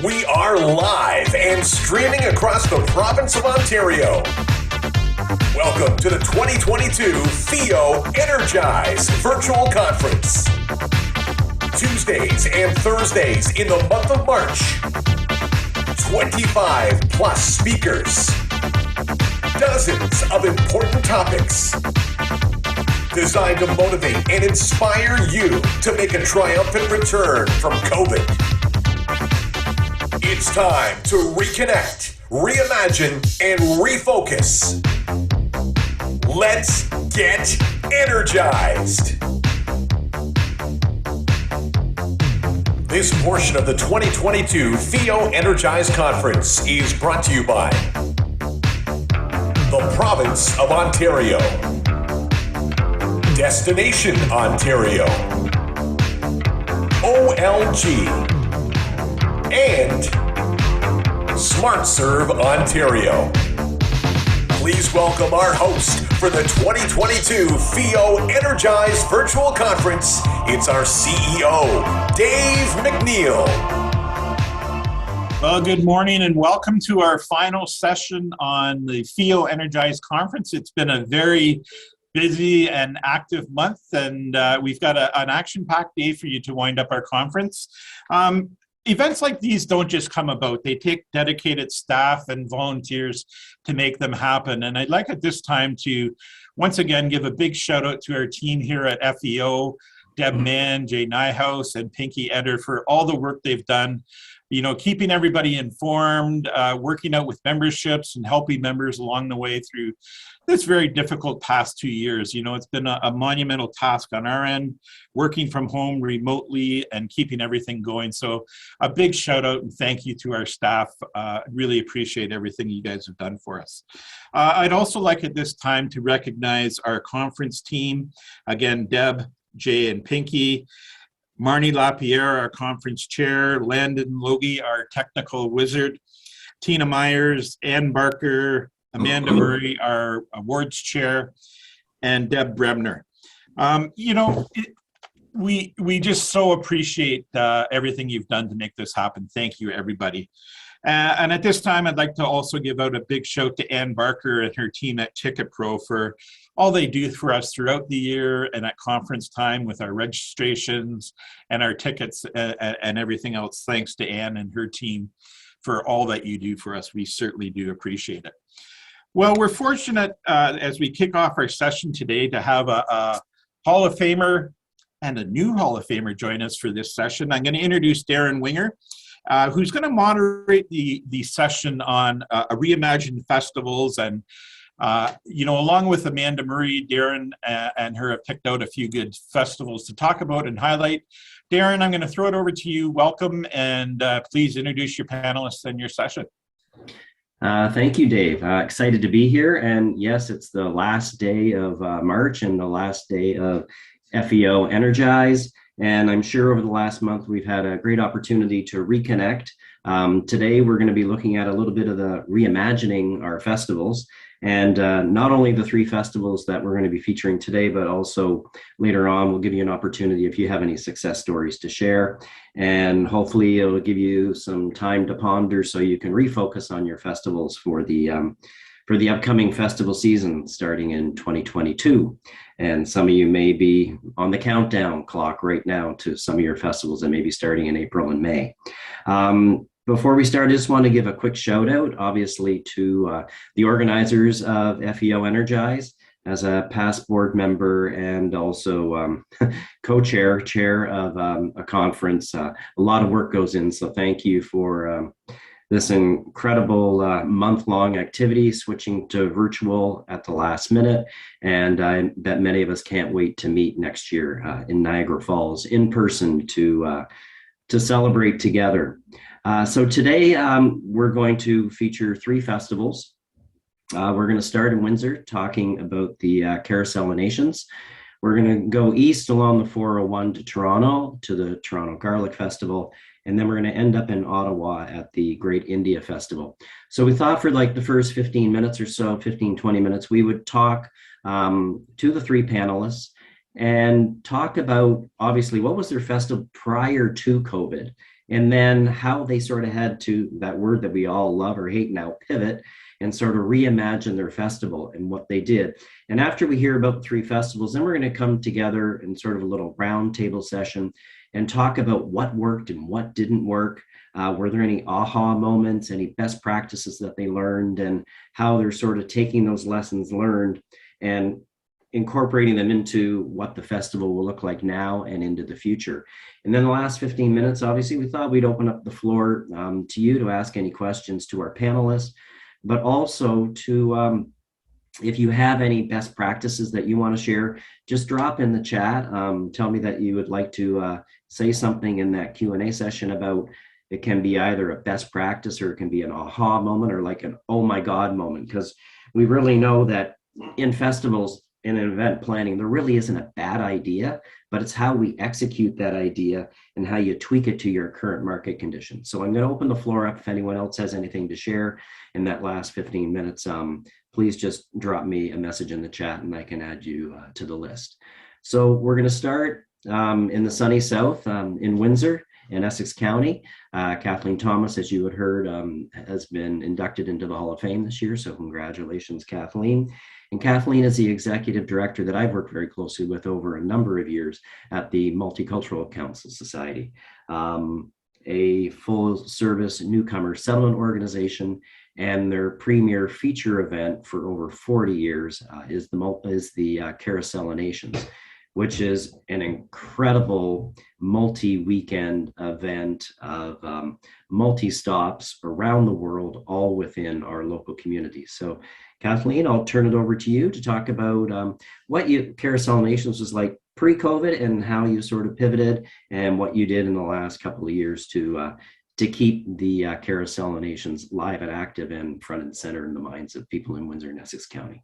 We are live and streaming across the province of Ontario. Welcome to the 2022 FEO Energize Virtual Conference. Tuesdays and Thursdays in the month of March. 25 plus speakers. Dozens of important topics. Designed to motivate and inspire you to make a triumphant return from COVID. It's time to reconnect, reimagine, and refocus. Let's get energized. This portion of the 2022 FEO Energize Conference is brought to you by the Province of Ontario, Destination Ontario, OLG, and SmartServe Ontario. Please welcome our host for the 2022 FEO Energize Virtual Conference. It's our CEO, Dave McNeil. Well, good morning and welcome to our final session on the FEO Energize Conference. It's been a very busy and active month, and we've got an action-packed day for you to wind up our conference. Events like these don't just come about. They take dedicated staff and volunteers to make them happen. And I'd like at this time to once again give a big shout out to our team here at FEO, Deb Mann, Jay Nyhouse, and Pinky Eder for all the work they've done, you know, keeping everybody informed, working out with memberships and helping members along the way through this very difficult past 2 years. You know, it's been a monumental task on our end, working from home remotely and keeping everything going. So a big shout out and thank you to our staff. Really appreciate everything you guys have done for us. I'd also like at this time to recognize our conference team. Again, Deb, Jay, and Pinky. Marnie Lapierre, our conference chair, Landon Logie, our technical wizard, Tina Myers, Ann Barker, Amanda Murray, our awards chair, and Deb Bremner. You know, we just so appreciate everything you've done to make this happen. Thank you, everybody. And at this time, I'd like to also give out a big shout to Ann Barker and her team at Ticket Pro for all they do for us throughout the year and at conference time with our registrations and our tickets and everything else. Thanks to Ann and her team for all that you do for us. We certainly do appreciate it. Well, we're fortunate as we kick off our session today to have a Hall of Famer and a new Hall of Famer join us for this session. I'm going to introduce Darren Winger, who's going to moderate the session on reimagined festivals. And, you know, along with Amanda Murray, Darren and her have picked out a few good festivals to talk about and highlight. Darren, I'm going to throw it over to you. Welcome, and please introduce your panelists and your session. Thank you, Dave. Excited to be here. And yes, it's the last day of March and the last day of FEO Energize. And I'm sure over the last month, we've had a great opportunity to reconnect. Today, we're going to be looking at a little bit of the reimagining our festivals. And not only the three festivals that we're going to be featuring today, but also later on, we'll give you an opportunity if you have any success stories to share. And hopefully it'll give you some time to ponder so you can refocus on your festivals for the upcoming festival season starting in 2022. And some of you may be on the countdown clock right now to some of your festivals that may be starting in April and May. Before we start, I just want to give a quick shout out, obviously, to the organizers of FEO Energize. As a past board member and also chair of a conference, a lot of work goes in. So thank you for this incredible month-long activity, switching to virtual at the last minute. And I bet many of us can't wait to meet next year in Niagara Falls in person to celebrate together. So today we're going to feature three festivals. We're going to start in Windsor talking about the Carrousel of Nations. We're going to go east along the 401 to Toronto to the Toronto Garlic Festival. And then we're going to end up in Ottawa at the Great India Festival. So we thought for like the first 15 minutes or so, 15, 20 minutes, we would talk to the three panelists and talk about, obviously, what was their festival prior to COVID, and then how they sort of had to, that word that we all love or hate now, pivot, and sort of reimagine their festival and what they did. And after we hear about the 3 festivals, then we're going to come together in sort of a little roundtable session and talk about what worked and what didn't work. Were there any aha moments, any best practices that they learned, and how they're sort of taking those lessons learned and incorporating them into what the festival will look like now and into the future. And then the last 15 minutes, obviously, we thought we'd open up the floor to you to ask any questions to our panelists, but also to, if you have any best practices that you want to share, just drop in the chat. Tell me that you would like to say something in that Q&A session about, it can be either a best practice or it can be an aha moment or like an oh my God moment, because we really know that in festivals, in an event planning, there really isn't a bad idea, but it's how we execute that idea and how you tweak it to your current market conditions. So I'm going to open the floor up if anyone else has anything to share in that last 15 minutes. Please just drop me a message in the chat and I can add you to the list. So we're going to start in the sunny south in Windsor in Essex County. Kathleen Thomas, as you had heard, has been inducted into the Hall of Fame this year. So congratulations, Kathleen. And Kathleen is the executive director that I've worked very closely with over a number of years at the Multicultural Council Society, a full service newcomer settlement organization. And their premier feature event for over 40 years is the Carrousel of Nations, which is an incredible multi-weekend event of multi-stops around the world, all within our local community. So Kathleen, I'll turn it over to you to talk about what Carrousel of Nations was like pre-COVID and how you sort of pivoted and what you did in the last couple of years to keep the Carrousel of Nations live and active and front and center in the minds of people in Windsor and Essex County.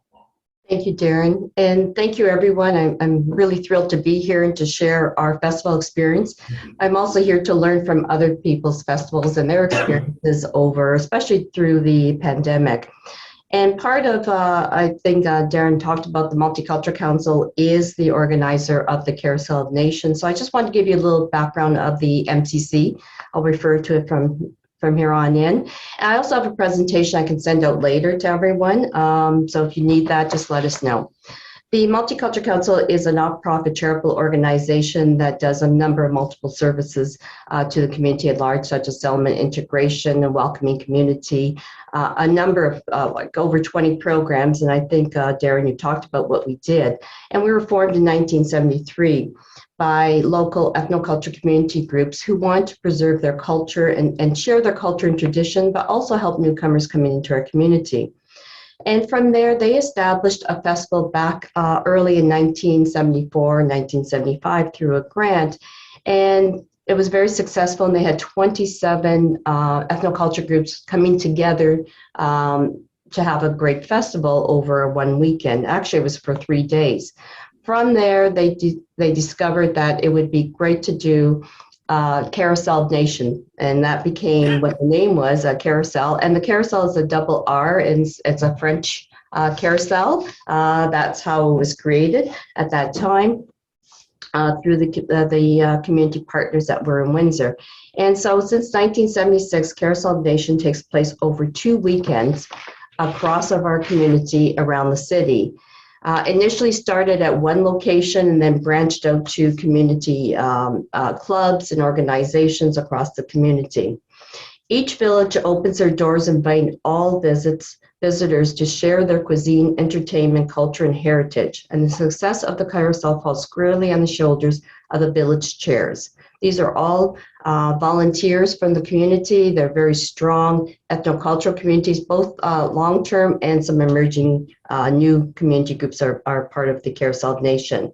Thank you, Darren. And thank you, everyone. I'm really thrilled to be here and to share our festival experience. I'm also here to learn from other people's festivals and their experiences over, especially through the pandemic. And part of, I think Darren talked about, the Multicultural Council is the organizer of the Carrousel of Nations. So I just want to give you a little background of the MCC. I'll refer to it from here on in. And I also have a presentation I can send out later to everyone. So if you need that, just let us know. The Multicultural Council is a nonprofit charitable organization that does a number of multiple services to the community at large, such as settlement integration, a welcoming community, a number of like over 20 programs. And I think, Darren, you talked about what we did. And we were formed in 1973 by local ethnoculture community groups who want to preserve their culture and share their culture and tradition, but also help newcomers coming into our community. And from there, they established a festival back early in 1974, 1975 through a grant. And it was very successful, and they had 27 ethnoculture groups coming together to have a great festival over one weekend. Actually, it was for 3 days. From there, they discovered that it would be great to do Carousel Nation, and that became what the name was, Carousel. And the Carousel is a double R, and it's a French carousel. That's how it was created at that time through the community partners that were in Windsor. And so since 1976, Carousel Nation takes place over 2 weekends across of our community around the city. Initially started at one location and then branched out to community clubs and organizations across the community. Each village opens their doors, inviting all visitors to share their cuisine, entertainment, culture, and heritage. And the success of the Carousel falls squarely on the shoulders of the village chairs. These are all volunteers from the community. They're very strong ethnocultural communities, both long-term and some emerging new community groups are part of the Carousel Nation.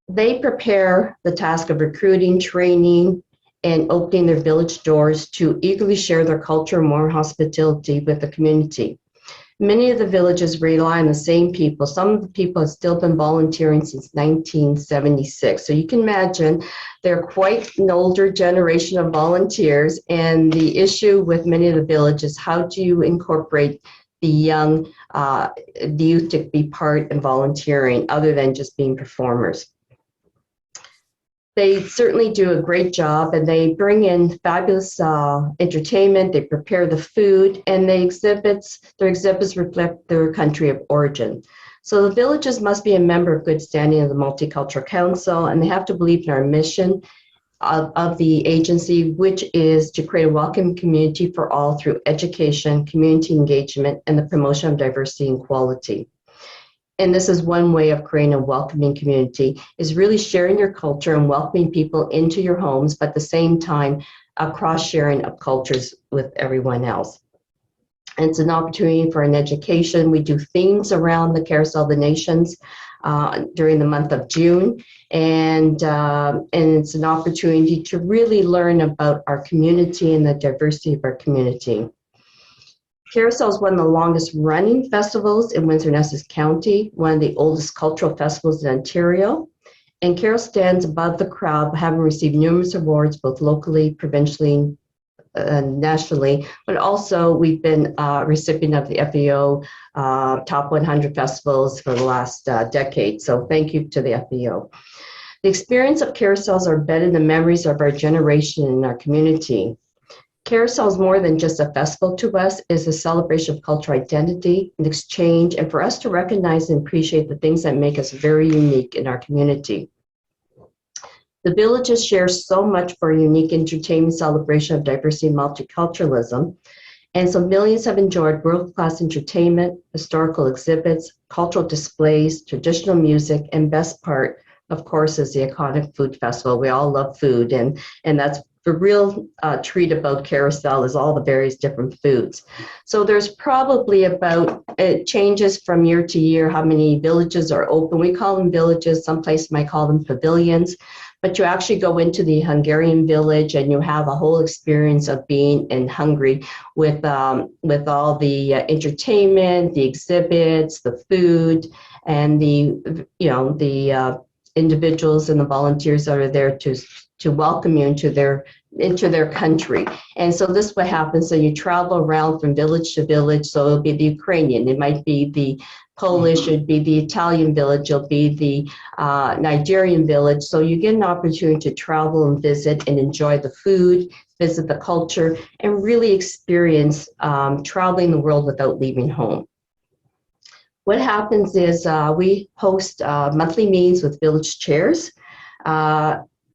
They prepare the task of recruiting, training, and opening their village doors to eagerly share their culture and warm hospitality with the community. Many of the villages rely on the same people. Some of the people have still been volunteering since 1976. So you can imagine they're quite an older generation of volunteers. And the issue with many of the villages, how do you incorporate the young, the youth to be part and volunteering other than just being performers. They certainly do a great job, and they bring in fabulous entertainment. They prepare the food, and their exhibits reflect their country of origin. So the villages must be a member of good standing of the Multicultural Council, and they have to believe in our mission of the agency, which is to create a welcome community for all through education, community engagement, and the promotion of diversity and equality. And this is one way of creating a welcoming community, is really sharing your culture and welcoming people into your homes, but at the same time, a cross-sharing of cultures with everyone else. And it's an opportunity for an education. We do themes around the Carousel of the Nations during the month of June. And it's an opportunity to really learn about our community and the diversity of our community. Carrousel is one of the longest running festivals in Windsor-Essex County, one of the oldest cultural festivals in Ontario. And Carrousel stands above the crowd, having received numerous awards, both locally, provincially, nationally, but also we've been a recipient of the FEO Top 100 Festivals for the last decade. So thank you to the FEO. The experience of carousels are embedded in the memories of our generation and our community. Carousel is more than just a festival to us. It's a celebration of cultural identity and exchange, and for us to recognize and appreciate the things that make us very unique in our community. The villages share so much for a unique entertainment celebration of diversity and multiculturalism, and so millions have enjoyed world-class entertainment, historical exhibits, cultural displays, traditional music, and best part, of course, is the iconic food festival. We all love food, and that's the real treat about Carousel is all the various different foods. So there's probably about, it changes from year to year how many villages are open. We call them villages, some places might call them pavilions, but you actually go into the Hungarian village and you have a whole experience of being in Hungary with all the entertainment, the exhibits, the food, and the individuals and the volunteers that are there to welcome you into their country. And so this is what happens. So you travel around from village to village. So it'll be the Ukrainian, it might be the Polish, it'd be the Italian village, it'll be the Nigerian village. So you get an opportunity to travel and visit and enjoy the food, visit the culture, and really experience traveling the world without leaving home. What happens is we host monthly meetings with village chairs,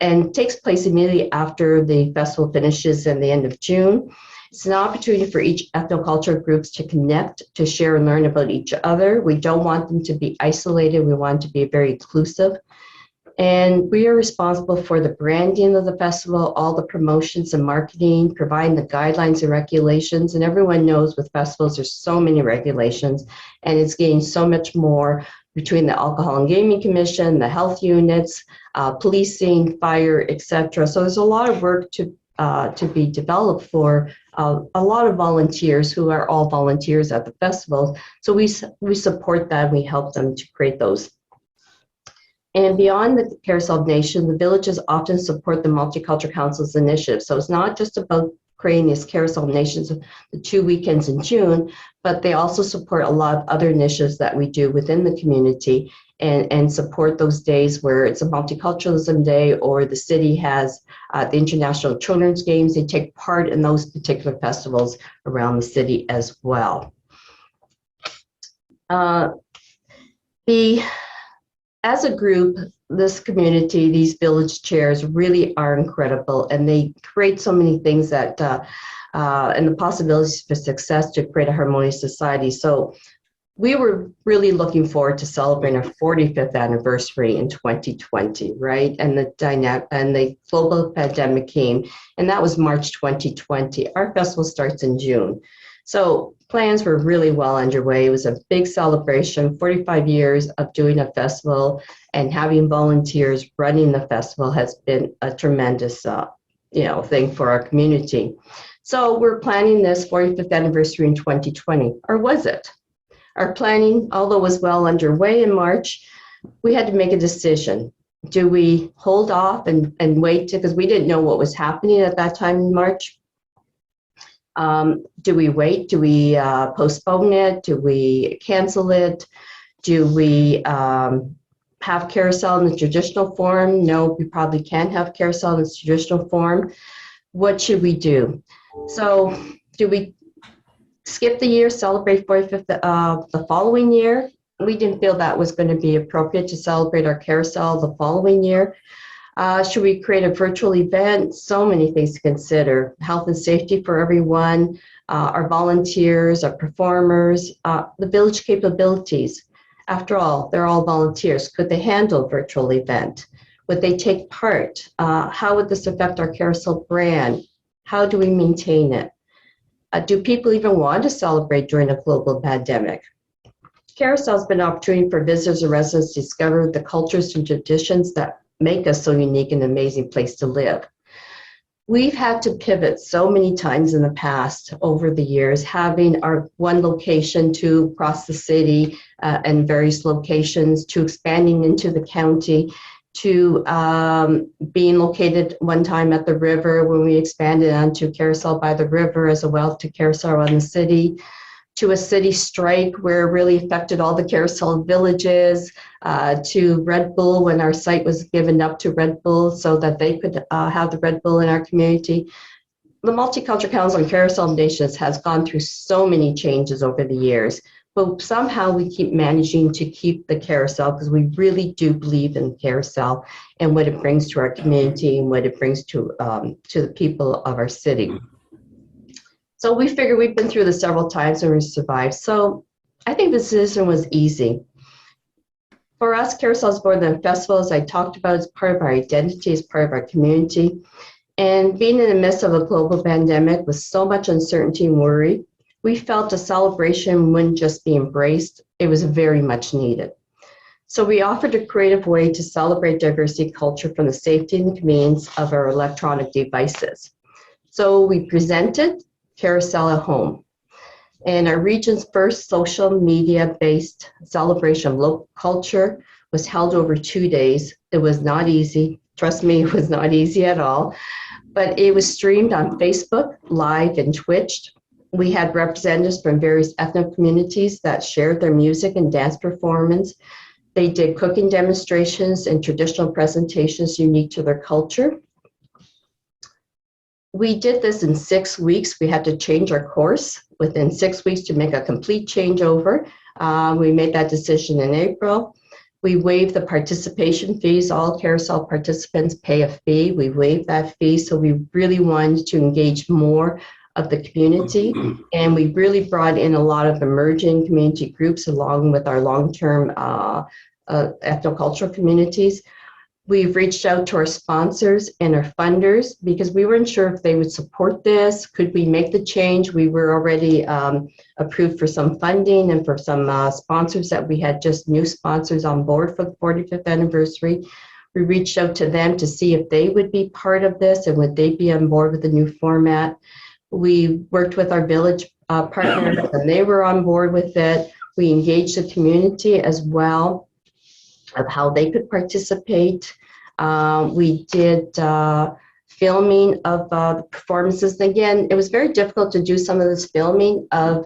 and takes place immediately after the festival finishes in the end of June. It's an opportunity for each ethnocultural groups to connect, to share and learn about each other. We don't want them to be isolated. We want to be very inclusive. And we are responsible for the branding of the festival, all the promotions and marketing, providing the guidelines and regulations. And everyone knows with festivals, there's so many regulations, and it's getting so much more between the Alcohol and Gaming Commission, the health units, policing, fire, etc. So there's a lot of work to be developed for a lot of volunteers who are all volunteers at the festival. So we support that, we help them to create those. And beyond the Carousel Nation, the villages often support the Multicultural Council's initiative. So it's not just about creating these Carousel Nations, the 2 weekends in June, but they also support a lot of other initiatives that we do within the community and support those days where it's a multiculturalism day or the city has the International Children's Games. They take part in those particular festivals around the city as well. As a group, this community, these village chairs really are incredible, and they create so many things that, and the possibilities for success to create a harmonious society. So we were really looking forward to celebrating our 45th anniversary in 2020, right? And the global pandemic came, and that was March 2020. Our festival starts in June. So plans were really well underway. It was a big celebration, 45 years of doing a festival and having volunteers running the festival has been a tremendous thing for our community. So we're planning this 45th anniversary in 2020, or was it? Our planning, although was well underway in March, we had to make a decision. Do we hold off and wait because we didn't know what was happening at that time in March? Do we wait? Do we postpone it? Do we cancel it? Do we have Carrousel in the traditional form? No, we probably can't have Carrousel in its traditional form. What should we do? So do we skip the year, celebrate 45th the following year? We didn't feel that was going to be appropriate to celebrate our Carrousel the following year. Should we create a virtual event? So many things to consider. Health and safety for everyone, our volunteers, our performers, the village capabilities. After all, they're all volunteers. Could they handle a virtual event? Would they take part? How would this affect our Carrousel brand? How do we maintain it? Do people even want to celebrate during a global pandemic? Carrousel has been an opportunity for visitors and residents to discover the cultures and traditions that make us so unique and amazing place to live. We've had to pivot so many times in the past over the years, having our one location to across the city and various locations, to expanding into the county, to being located one time at the river when we expanded onto Carrousel by the river as well to Carrousel on the city, to a city strike where it really affected all the Carrousel villages, to Red Bull when our site was given up to Red Bull so that they could have the Red Bull in our community. The Multicultural Council and Carrousel Nations has gone through so many changes over the years, but somehow we keep managing to keep the Carrousel because we really do believe in Carrousel and what it brings to our community and what it brings to the people of our city. So we figure we've been through this several times and we survived. So I think the decision was easy. For us, Carrousel is more than a festival, as I talked about. It's part of our identity, it's part of our community. And being in the midst of a global pandemic with so much uncertainty and worry, we felt a celebration wouldn't just be embraced, it was very much needed. So we offered a creative way to celebrate diversity culture from the safety and convenience of our electronic devices. So we presented Carrousel at Home, and our region's first social media-based celebration of local culture was held over 2 days. It was not easy. Trust me, it was not easy at all. But it was streamed on Facebook, Live, and Twitch. We had representatives from various ethnic communities that shared their music and dance performance. They did cooking demonstrations and traditional presentations unique to their culture. We did this in 6 weeks. We had to change our course within 6 weeks to make a complete changeover. We made that decision in April. We waived the participation fees. All Carrousel participants pay a fee. We waived that fee, so we really wanted to engage more of the community, and we really brought in a lot of emerging community groups along with our long-term ethnocultural communities. We've reached out to our sponsors and our funders because we weren't sure if they would support this. Could we make the change? We were already approved for some funding and for some sponsors that we had just new sponsors on board for the 45th anniversary. We reached out to them to see if they would be part of this and would they be on board with the new format. We worked with our village partners and they were on board with it. We engaged the community as well of how they could participate. We did filming of the performances. And again, it was very difficult to do some of this filming of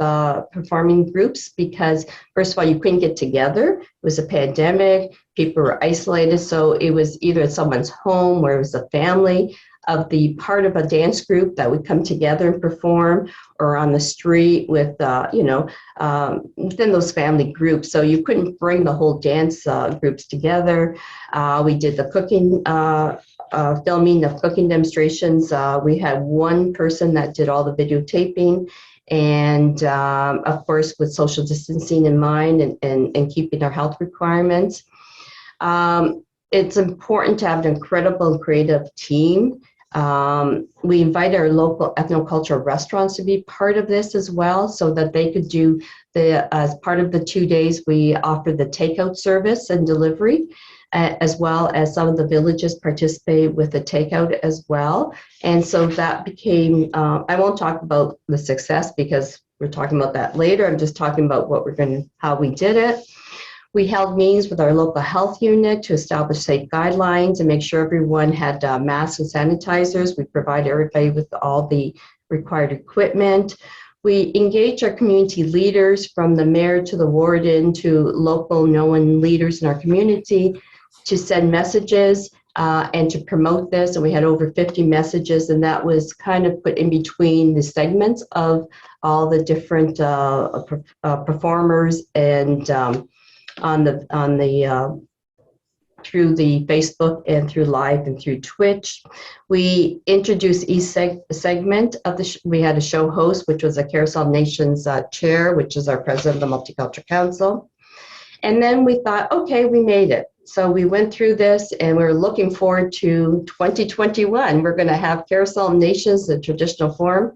performing groups because, first of all, you couldn't get together. It was a pandemic. People were isolated. So it was either at someone's home where it was a family of the part of a dance group that would come together and perform, or on the street with, within those family groups. So you couldn't bring the whole dance groups together. We did the cooking, filming of cooking demonstrations. We had one person that did all the videotaping, and of course, with social distancing in mind and keeping our health requirements. It's important to have an incredible and creative team. We invite our local ethnocultural restaurants to be part of this as well, so that they could do as part of the 2 days, we offer the takeout service and delivery, as well as some of the villages participate with the takeout as well. And so that became, I won't talk about the success because we're talking about that later. I'm just talking about how we did it. We held meetings with our local health unit to establish safe guidelines and make sure everyone had masks and sanitizers. We provided everybody with all the required equipment. We engaged our community leaders, from the mayor to the warden to local known leaders in our community, to send messages and to promote this. And we had over 50 messages, and that was kind of put in between the segments of all the different performers, and through the Facebook and through live and through Twitch. We introduced each segment of we had a show host, which was a Carrousel Nations chair, which is our president of the Multicultural Council. And then we thought, okay, we made it. So we went through this, and we're looking forward to 2021. We're going to have Carrousel Nations, the traditional form,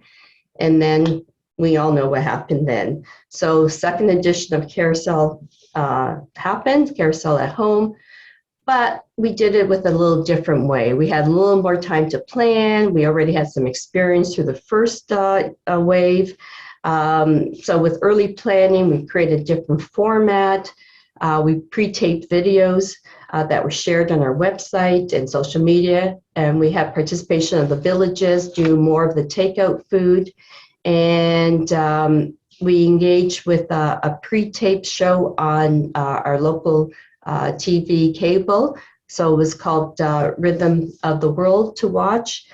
and then we all know what happened then. So second edition of Carrousel happened, Carrousel at Home, but we did it with a little different way. We had a little more time to plan. We already had some experience through the first wave. So with early planning, we created a different format. We pre-taped videos that were shared on our website and social media, and we had participation of the villages, do more of the takeout food, and we engaged with a pre-taped show on our local TV cable. So it was called Rhythm of the World to watch,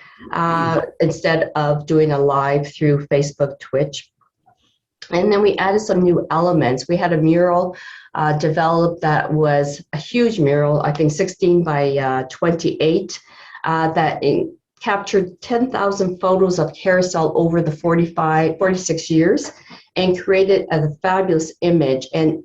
instead of doing a live through Facebook, Twitch. And then we added some new elements. We had a mural developed that was a huge mural, I think 16 by 28, that captured 10,000 photos of Carrousel over the 46 years and created a fabulous image. And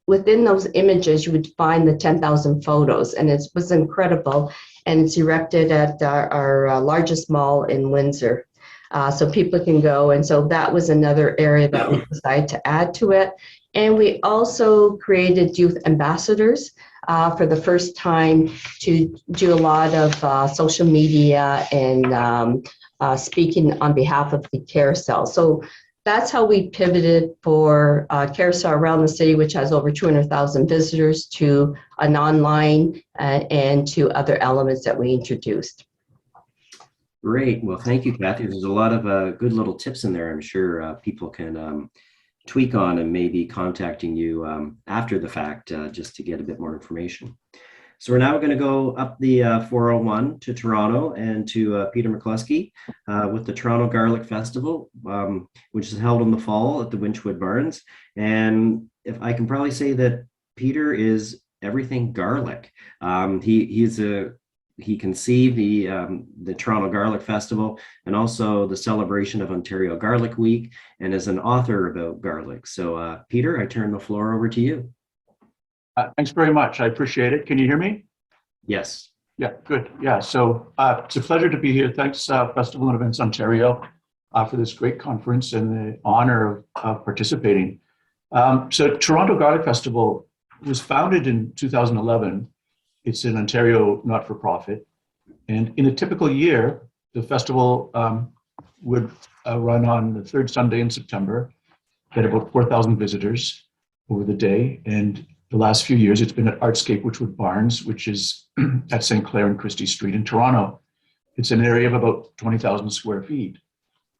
within those images, you would find the 10,000 photos, and it was incredible. And it's erected at our largest mall in Windsor. So people can go. And so that was another area that we decided to add to it. And we also created youth ambassadors for the first time to do a lot of social media and speaking on behalf of the Carrousel. So that's how we pivoted for Carrousel around the city, which has over 200,000 visitors, to an online and to other elements that we introduced. Great. Well, thank you, Kathy. There's a lot of good little tips in there. I'm sure people can tweak on and maybe contacting you after the fact just to get a bit more information. So we're now going to go up the 401 to Toronto and to Peter McCluskey with the Toronto Garlic Festival, which is held in the fall at the Winchwood Barns. And if I can probably say that Peter is everything garlic. He conceived the Toronto Garlic Festival and also the celebration of Ontario Garlic Week, and is an author about garlic. So Peter, I turn the floor over to you. Thanks very much. I appreciate it. Can you hear me? Yes. Yeah, good. Yeah, so it's a pleasure to be here. Thanks, Festival and Events Ontario, for this great conference and the honor of participating. So Toronto Garlic Festival was founded in 2011. It's an Ontario not-for-profit. And in a typical year, the festival would run on the third Sunday in September, get about 4,000 visitors over the day. And the last few years, it's been at Artscape Winchwood Barns, which is at St. Clair and Christie Street in Toronto. It's an area of about 20,000 square feet.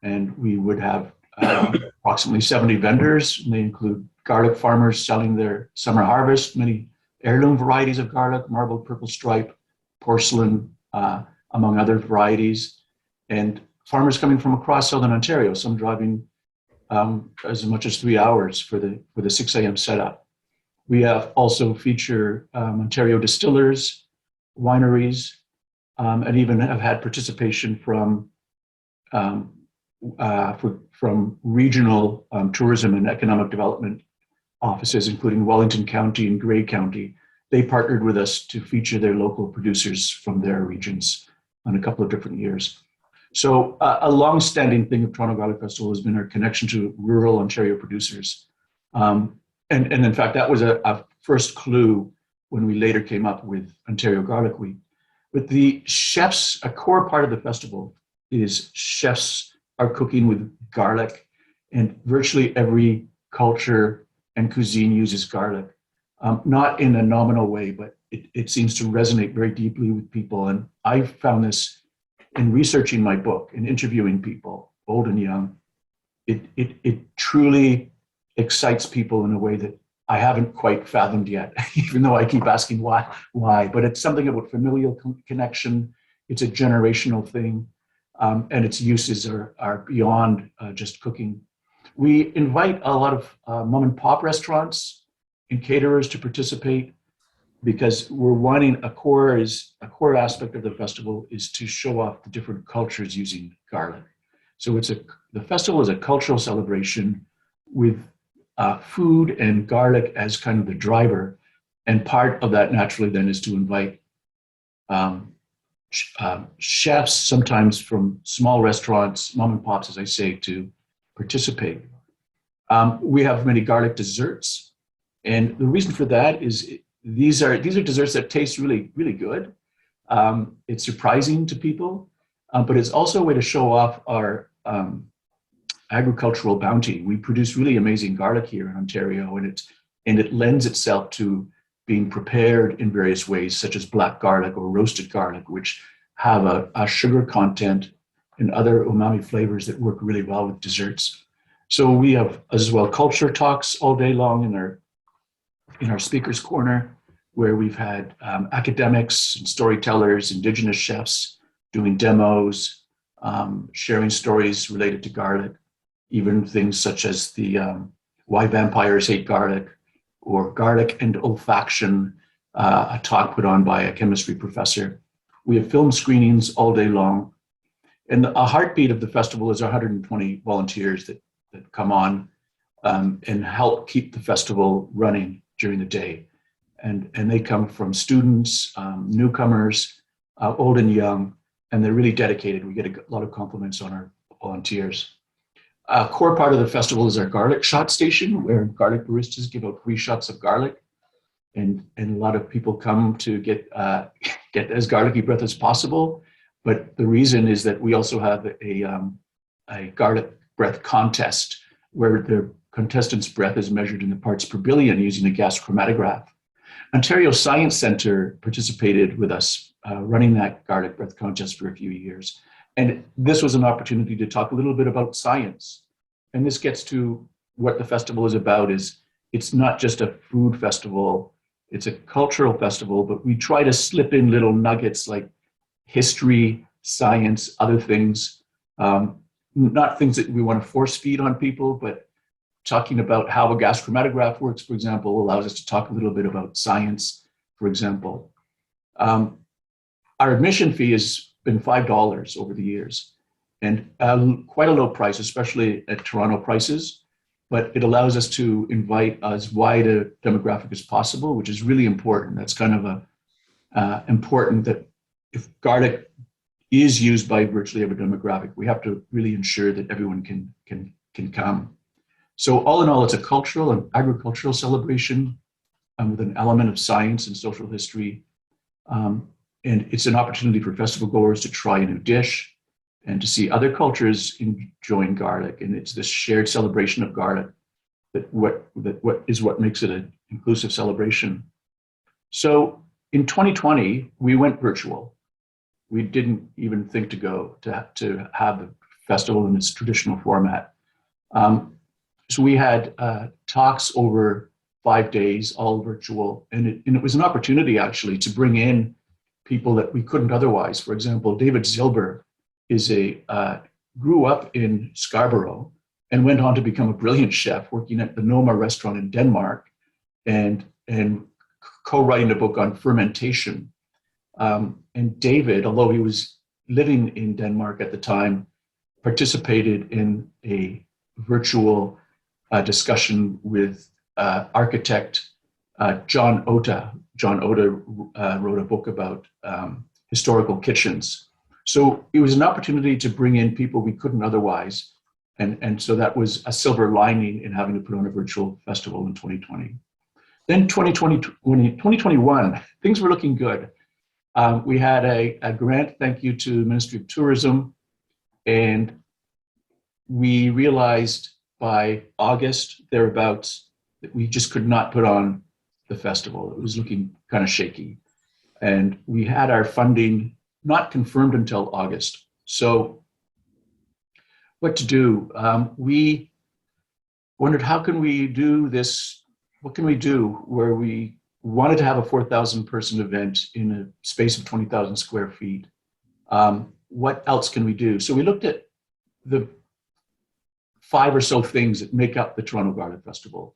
And we would have approximately 70 vendors. And they include garlic farmers selling their summer harvest, many heirloom varieties of garlic, marbled purple stripe, porcelain, among other varieties, and farmers coming from across Southern Ontario, some driving as much as 3 hours for the 6 a.m. setup. We have also feature Ontario distillers, wineries, and even have had participation from regional tourism and economic development offices, including Wellington County and Grey County. They partnered with us to feature their local producers from their regions on a couple of different years. So a long-standing thing of Toronto Garlic Festival has been our connection to rural Ontario producers. And in fact, that was a first clue when we later came up with Ontario Garlic Week. But the chefs, a core part of the festival is chefs are cooking with garlic, and virtually every culture and cuisine uses garlic. not in a nominal way, but it seems to resonate very deeply with people. And I found this in researching my book and interviewing people, old and young. It truly excites people in a way that I haven't quite fathomed yet, even though I keep asking why. But it's something about familial connection. It's a generational thing, and its uses are beyond just cooking. We invite a lot of mom and pop restaurants and caterers to participate because we're wanting a core aspect of the festival is to show off the different cultures using garlic. So the festival is a cultural celebration with food and garlic as kind of the driver. And part of that naturally then is to invite chefs, sometimes from small restaurants, mom and pops, as I say, to participate. We have many garlic desserts. And the reason for that is these are desserts that taste really, really good. It's surprising to people, but it's also a way to show off our agricultural bounty. We produce really amazing garlic here in Ontario, and it lends itself to being prepared in various ways, such as black garlic or roasted garlic, which have a sugar content and other umami flavors that work really well with desserts. So we have as well culture talks all day long in our speakers corner, where we've had academics and storytellers, Indigenous chefs doing demos, sharing stories related to garlic, even things such as the why vampires hate garlic, or garlic and olfaction, a talk put on by a chemistry professor. We have film screenings all day long. And a heartbeat of the festival is 120 volunteers that come on and help keep the festival running during the day. And they come from students, newcomers, old and young, and they're really dedicated. We get a lot of compliments on our volunteers. A core part of the festival is our garlic shot station, where garlic baristas give out free shots of garlic. And a lot of people come to get as garlicky breath as possible. But the reason is that we also have a garlic breath contest, where the contestant's breath is measured in the parts per billion using a gas chromatograph. Ontario Science Centre participated with us running that garlic breath contest for a few years. And this was an opportunity to talk a little bit about science. And this gets to what the festival is about. It's not just a food festival, it's a cultural festival, but we try to slip in little nuggets like history, science, other things, not things that we want to force feed on people, but talking about how a gas chromatograph works, for example, allows us to talk a little bit about science, for example. Our admission fee has been $5 over the years, and quite a low price, especially at Toronto prices, but it allows us to invite as wide a demographic as possible, which is really important. That's kind of important that if garlic is used by virtually every demographic, we have to really ensure that everyone can come. So all in all, it's a cultural and agricultural celebration with an element of science and social history. And it's an opportunity for festival goers to try a new dish and to see other cultures enjoying garlic. And it's this shared celebration of garlic that what makes it an inclusive celebration. So in 2020, we went virtual. We didn't even think to have the festival in its traditional format. So we had talks over 5 days, all virtual, and it was an opportunity actually to bring in people that we couldn't otherwise. For example, David Zilber grew up in Scarborough and went on to become a brilliant chef, working at the Noma restaurant in Denmark, and co-writing a book on fermentation. And David, although he was living in Denmark at the time, participated in a virtual discussion with architect John Ota. John Ota wrote a book about historical kitchens. So it was an opportunity to bring in people we couldn't otherwise. And so that was a silver lining in having to put on a virtual festival in 2020. Then 2021, things were looking good. We had a grant, thank you to the Ministry of Tourism, and we realized by August, thereabouts, that we just could not put on the festival. It was looking kind of shaky. And we had our funding not confirmed until August. So what to do? We wondered, how can we do this? What can we do where we wanted to have a 4,000 person event in a space of 20,000 square feet? What else can we do? So we looked at the 5 or so things that make up the Toronto Garlic Festival,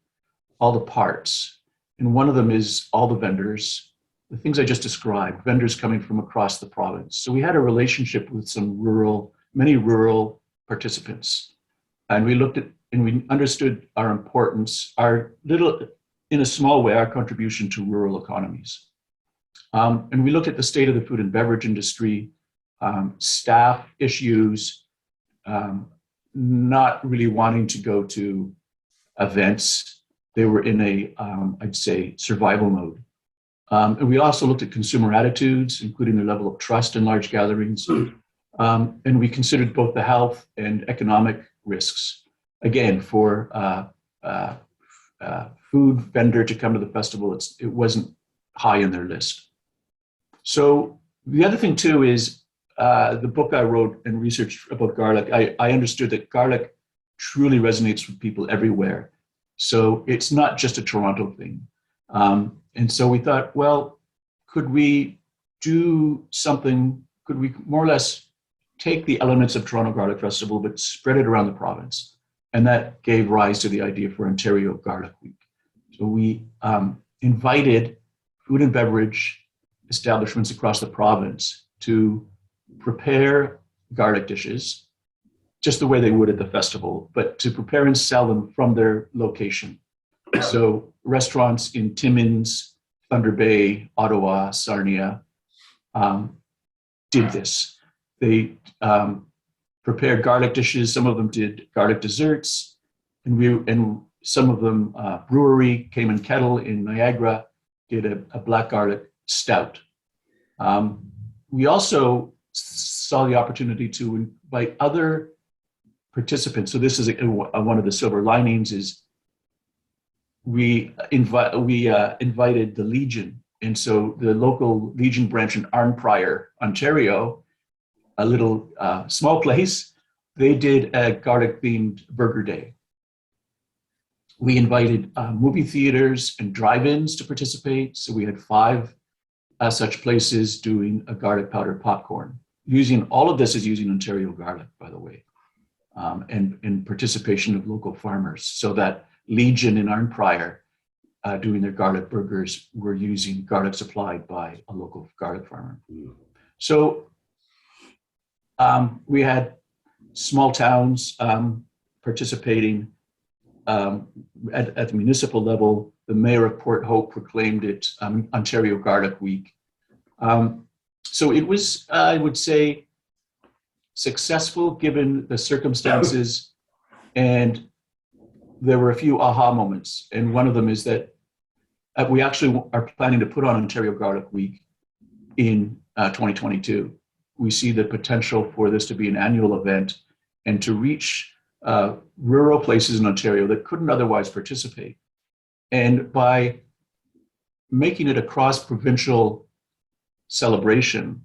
all the parts. And one of them is all the vendors, the things I just described, vendors coming from across the province. So we had a relationship with many rural participants. And we looked at, and we understood our importance, in a small way, our contribution to rural economies. And we looked at the state of the food and beverage industry, staff issues, not really wanting to go to events. They were in a, I'd say, survival mode. And we also looked at consumer attitudes, including the level of trust in large gatherings. And we considered both the health and economic risks. Again, for food vendor to come to the festival, it wasn't high in their list. So the other thing too is the book I wrote and researched about garlic, I understood that garlic truly resonates with people everywhere. So it's not just a Toronto thing. And so we thought, well, could we do something, could we more or less take the elements of Toronto Garlic Festival, but spread it around the province? And that gave rise to the idea for Ontario Garlic Week. So we invited food and beverage establishments across the province to prepare garlic dishes just the way they would at the festival, but to prepare and sell them from their location. So restaurants in Timmins, Thunder Bay, Ottawa, Sarnia did this. They prepared garlic dishes. Some of them did garlic desserts, and some of them, brewery, Cayman Kettle in Niagara, did a black garlic stout. We also saw the opportunity to invite other participants. So this is one of the silver linings is we invited the Legion. And so the local Legion branch in Arnprior, Ontario, a little small place, they did a garlic-themed burger day. We invited movie theaters and drive-ins to participate. So we had 5 such places doing a garlic powder popcorn. All of this is using Ontario garlic, by the way, and participation of local farmers. So that Legion in Arnprior doing their garlic burgers were using garlic supplied by a local garlic farmer. So we had small towns participating at the municipal level. The mayor of Port Hope proclaimed it Ontario Garlic Week. So it was, I would say, successful given the circumstances, and there were a few aha moments. And one of them is that we actually are planning to put on Ontario Garlic Week in 2022. We see the potential for this to be an annual event and to reach rural places in Ontario that couldn't otherwise participate. And by making it a cross-provincial celebration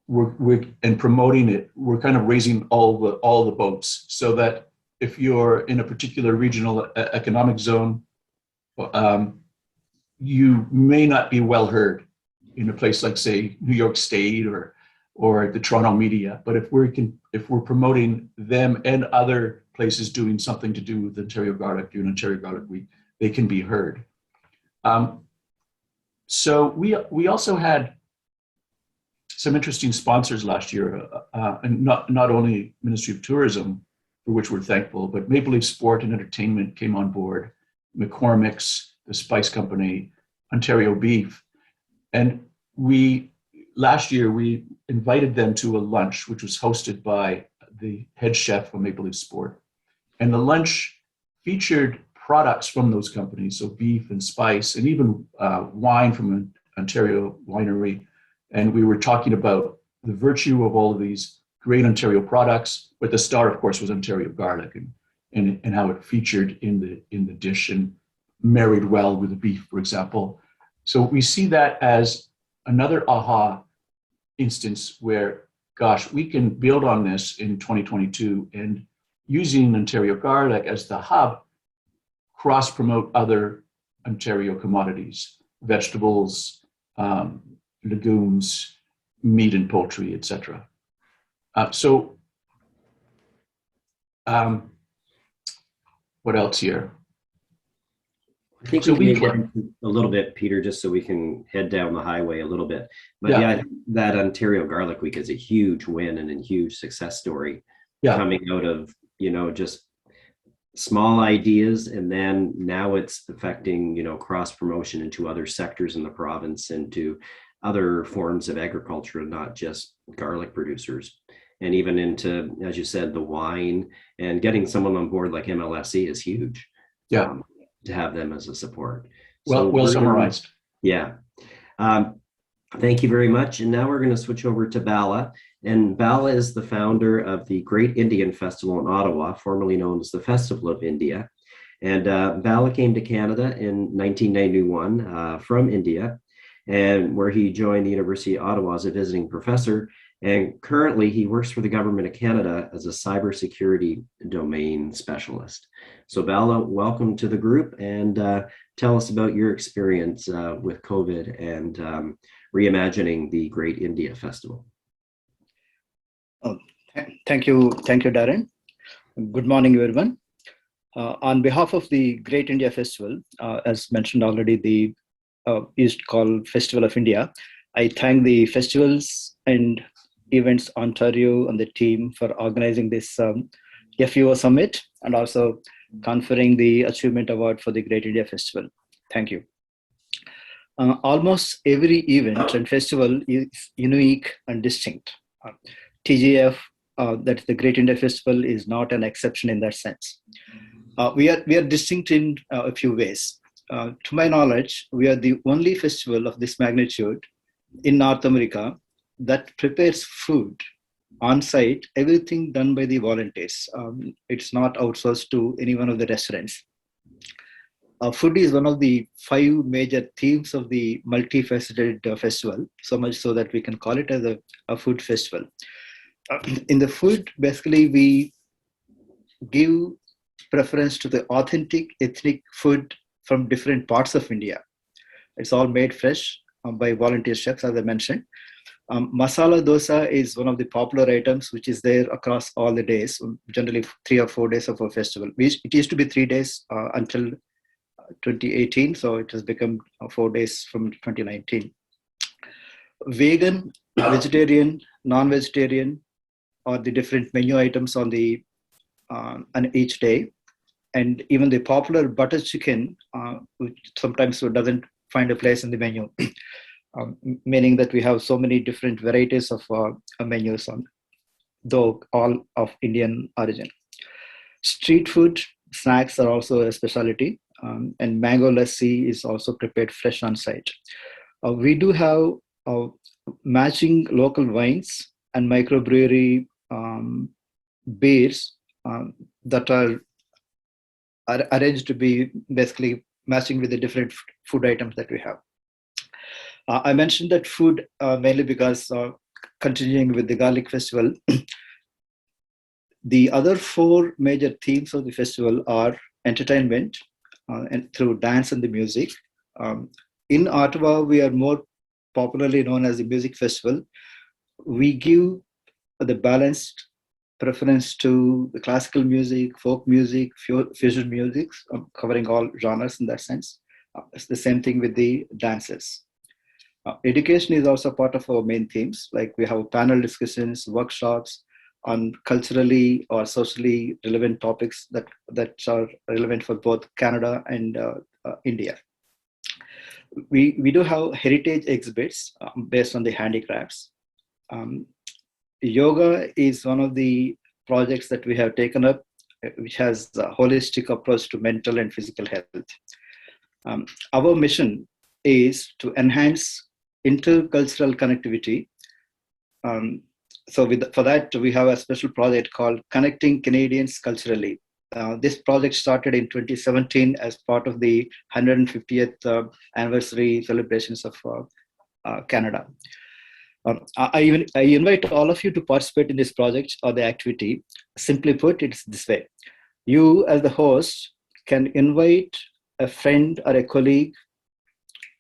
and promoting it, we're kind of raising all the boats, so that if you're in a particular regional economic zone, you may not be well heard in a place like, say, New York State or the Toronto media. But if we're promoting them and other places doing something to do with Ontario Garlic during Ontario Garlic Week, they can be heard. So we also had some interesting sponsors last year, and not only Ministry of Tourism, for which we're thankful, but Maple Leaf Sport and Entertainment came on board, McCormick's, the Spice Company, Ontario Beef. And last year, we invited them to a lunch, which was hosted by the head chef of Maple Leaf Sport. And the lunch featured products from those companies, so beef and spice, and even wine from an Ontario winery. And we were talking about the virtue of all of these great Ontario products, but the star, of course, was Ontario garlic and how it featured in the dish. And married well with the beef, for example. So we see that as another aha instance where, gosh, we can build on this in 2022 and using Ontario garlic as the hub, cross-promote other Ontario commodities, vegetables, legumes, meat and poultry, etc. What else here? I think we may get into a little bit, Peter, just so we can head down the highway a little bit. But yeah, I think that Ontario Garlic Week is a huge win and a huge success story coming out of, just small ideas. And then now it's affecting, cross promotion into other sectors in the province, into other forms of agriculture, and not just garlic producers. And even into, as you said, the wine, and getting someone on board like MLSE is huge. Yeah. To have them as a support. Well summarized. Thank you very much. And now we're going to switch over to Bala. And Bala is the founder of the Great Indian Festival in Ottawa, formerly known as the Festival of India. And Bala came to Canada in 1991 from India, and where he joined the University of Ottawa as a visiting professor. And currently he works for the Government of Canada as a cybersecurity domain specialist. So Bala, welcome to the group, and tell us about your experience with COVID and reimagining the Great India Festival. Thank you, Darren. Good morning, everyone. On behalf of the Great India Festival, as mentioned already, the is called Festival of India. I thank the festivals and Events Ontario and the team for organizing this FEO Summit, and also conferring the Achievement Award for the Great India Festival. Thank you. Almost every event and festival is unique and distinct. TGF, that is the Great India Festival, is not an exception in that sense. We are distinct in a few ways. To my knowledge, we are the only festival of this magnitude in North America that prepares food on site, everything done by the volunteers. It's not outsourced to any one of the restaurants. Food is one of the 5 major themes of the multifaceted festival, so much so that we can call it as a food festival. In the food, basically, we give preference to the authentic ethnic food from different parts of India. It's all made fresh by volunteer chefs, as I mentioned. Masala dosa is one of the popular items which is there across all the days, generally 3 or 4 days of a festival. It used to be 3 days until 2018, so it has become 4 days from 2019. Vegan, vegetarian, non-vegetarian are the different menu items on each day. And even the popular butter chicken, which sometimes doesn't find a place in the menu. Meaning that we have so many different varieties of menus, though all of Indian origin. Street food, snacks are also a specialty, and mango lassi is also prepared fresh on site. We do have matching local wines and microbrewery beers that are arranged to be basically matching with the different food items that we have. I mentioned that food mainly because continuing with the Garlic Festival, the other 4 major themes of the festival are entertainment and through dance and the music. In Ottawa, we are more popularly known as the Music Festival. We give the balanced preference to the classical music, folk music, fusion music, covering all genres in that sense. It's the same thing with the dances. Education is also part of our main themes, like we have panel discussions, workshops on culturally or socially relevant topics that are relevant for both Canada and India. We do have heritage exhibits based on the handicrafts. Yoga is one of the projects that we have taken up, which has a holistic approach to mental and physical health. Our mission is to enhance intercultural connectivity. For that, we have a special project called Connecting Canadians Culturally. This project started in 2017 as part of the 150th anniversary celebrations of Canada. I invite all of you to participate in this project or the activity. Simply put, it's this way. You, as the host, can invite a friend or a colleague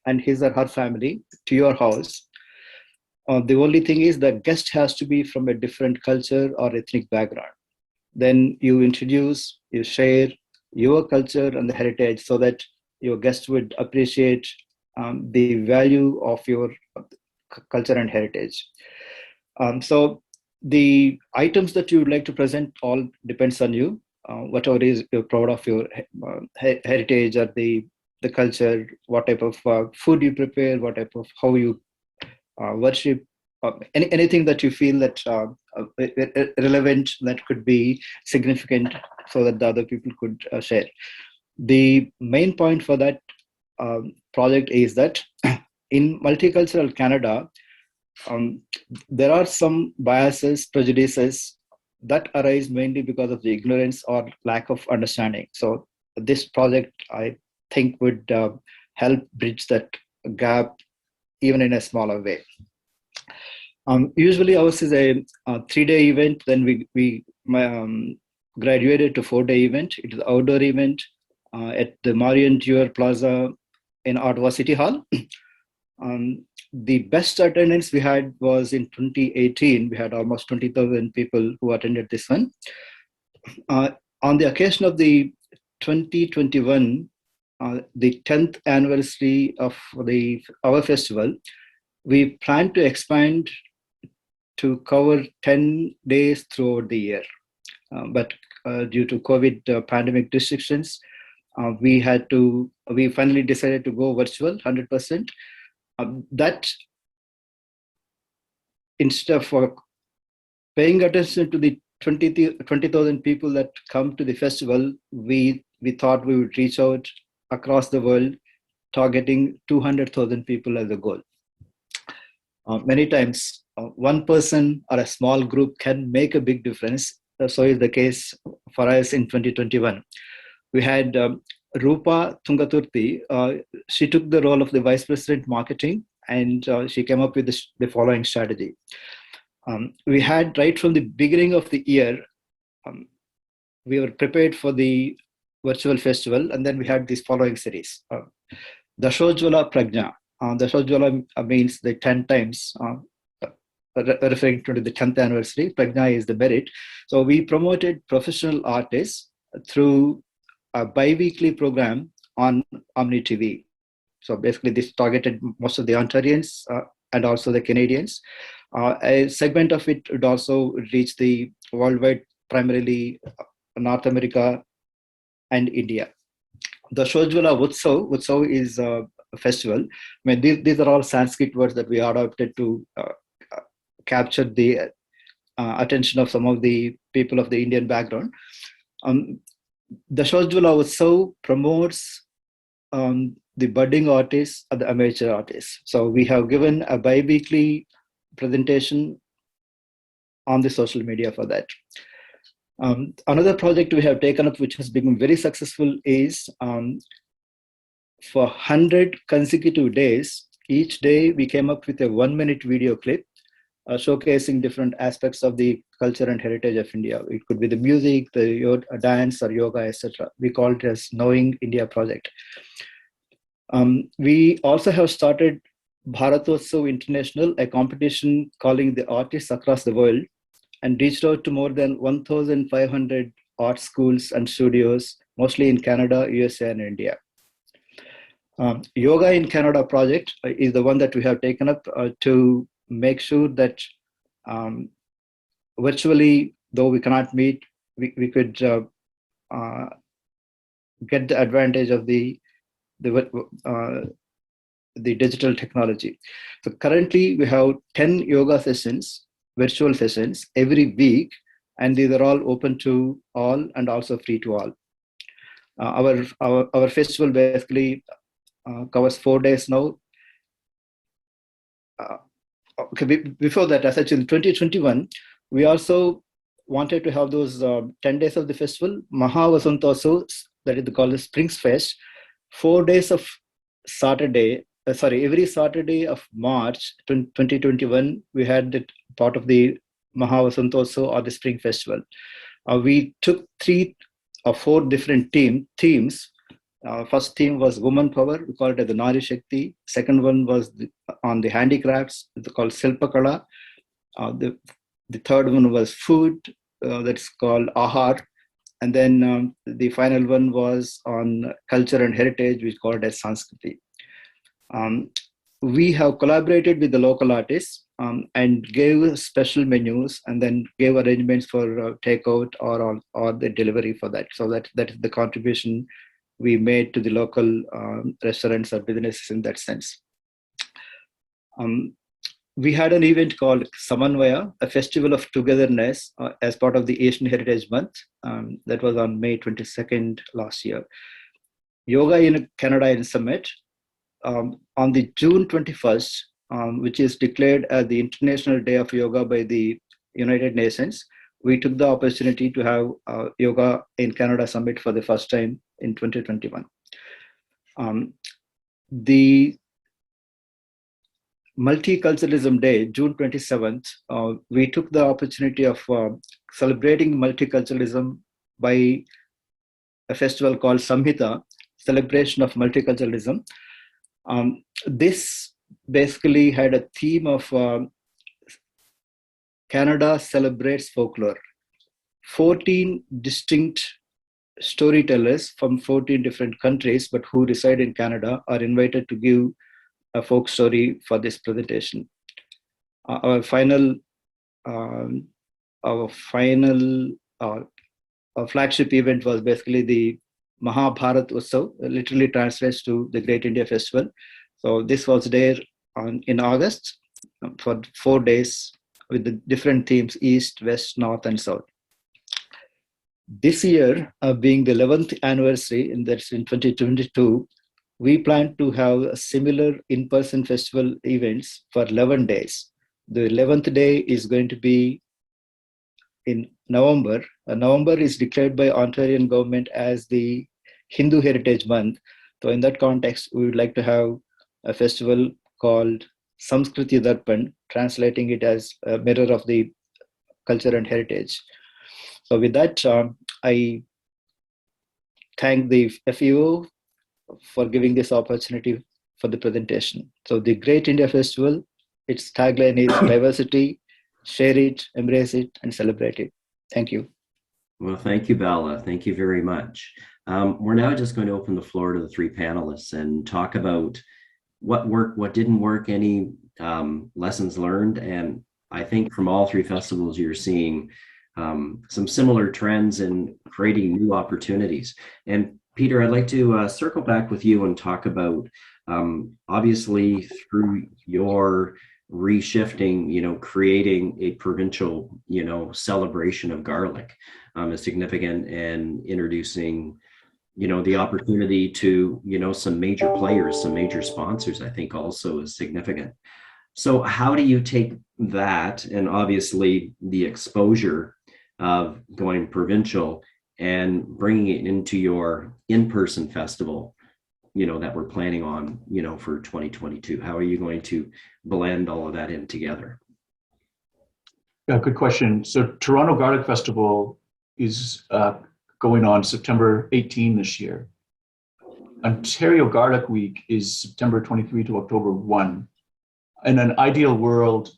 and his or her family to your house. The only thing is the guest has to be from a different culture or ethnic background. Then you introduce, you share your culture and the heritage so that your guest would appreciate the value of your culture and heritage. So the items that you would like to present all depends on you. Whatever is you're proud of your heritage or the culture, what type of food you prepare, what type of how you worship, anything that you feel that relevant, that could be significant so that the other people could share. The main point for that project is that in multicultural Canada, there are some biases, prejudices that arise mainly because of the ignorance or lack of understanding. So this project, I think, would help bridge that gap even in a smaller way. Usually ours is a 3-day event, then we graduated to 4-day event. It is an outdoor event at the Marion Duer Plaza in Ottawa City Hall. The best attendance we had was in 2018. We had almost 20,000 people who attended this one. On the occasion of the 2021, the 10th anniversary of our festival, we plan to expand to cover 10 days throughout the year. But due to COVID pandemic restrictions, we finally decided to go virtual 100%. That instead of paying attention to the 20,000 people that come to the festival, we thought we would reach out across the world, targeting 200,000 people as a goal. Many times, one person or a small group can make a big difference. So is the case for us in 2021. We had Rupa Tungaturthi. She took the role of the Vice President Marketing, and she came up with the following strategy. We had, right from the beginning of the year, we were prepared for the virtual festival, and then we had this following series. Dashojwala Prajna. Dashojwala means the 10 times, referring to the 10th anniversary. Prajna is the merit. So we promoted professional artists through a bi-weekly program on Omni TV. So basically this targeted most of the Ontarians and also the Canadians. A segment of it would also reach the worldwide, primarily North America and India. The Shojwala Utsav is a festival. I mean, these are all Sanskrit words that we adopted to capture the attention of some of the people of the Indian background. The Shojwala Utsav promotes the budding artists and the amateur artists. So we have given a bi-weekly presentation on the social media for that. Another project we have taken up, which has become very successful, is for 100 consecutive days, each day we came up with a 1-minute video clip showcasing different aspects of the culture and heritage of India. It could be the music, the dance or yoga, etc. We call it as Knowing India project. We also have started Bharatotsav International, a competition calling the artists across the world, and reached out to more than 1,500 art schools and studios, mostly in Canada, USA, and India. Yoga in Canada project is the one that we have taken up to make sure that virtually, though we cannot meet, we could get the advantage of the digital technology. So currently we have 10 yoga sessions, virtual sessions every week, and these are all open to all and also free to all. Our festival basically covers 4 days now. Okay, before that, as such, in 2021, we also wanted to have those 10 days of the festival, Mahavasantosam, that is called the Springs Fest, 4 days of every Saturday of March 2021, we had that part of the Mahavasantosam or the Spring Festival. We took 3 or 4 different themes. First theme was woman power, we called it the Nari Shakti. Second one was on the handicrafts, it's called Silpakala. The third one was food, that's called Ahar. And then the final one was on culture and heritage, which is called as Sanskriti. We have collaborated with the local artists and gave special menus and then gave arrangements for takeout or the delivery for that. So that is the contribution we made to the local restaurants or businesses in that sense. We had an event called Samanvaya, a festival of togetherness as part of the Asian Heritage Month. That was on May 22nd last year. Yoga in Canada in Summit on the June 21st, which is declared as the International Day of Yoga by the United Nations. We took the opportunity to have Yoga in Canada Summit for the first time in 2021. The Multiculturalism Day, June 27th, we took the opportunity of celebrating multiculturalism by a festival called Samhita, Celebration of Multiculturalism. This basically had a theme of Canada celebrates folklore. 14 distinct storytellers from 14 different countries, but who reside in Canada, are invited to give a folk story for this presentation. Our final flagship event was basically the Mahabharat Utsav, literally translates to the Great India Festival. So this was there in August for 4 days with the different themes: East, West, North, and South. This year, being the 11th anniversary, that's in 2022, we plan to have similar in-person festival events for 11 days. The 11th day is going to be in November. November is declared by Ontarian government as the Hindu Heritage Month. So in that context, we would like to have a festival called Samskriti Darpan, translating it as a mirror of the culture and heritage. So with that, I thank the FEO for giving this opportunity for the presentation. So the Great India Festival, its tagline is diversity, share it, embrace it, and celebrate it. Thank you. Well, thank you, Bella. Thank you very much. We're now just going to open the floor to the 3 panelists and talk about what worked, what didn't work, any lessons learned. And I think from all 3 festivals, you're seeing some similar trends in creating new opportunities. And Peter, I'd like to circle back with you and talk about, obviously through your reshifting, creating a provincial, celebration of garlic is significant, and introducing, the opportunity to, some major players, some major sponsors, I think also is significant. So how do you take that and obviously the exposure of going provincial and bringing it into your in-person festival, that we're planning on, for 2022? How are you going to blend all of that in together? Yeah, good question. So Toronto Garlic Festival is going on September 18 this year. Ontario Garlic Week is September 23 to October 1. In an ideal world,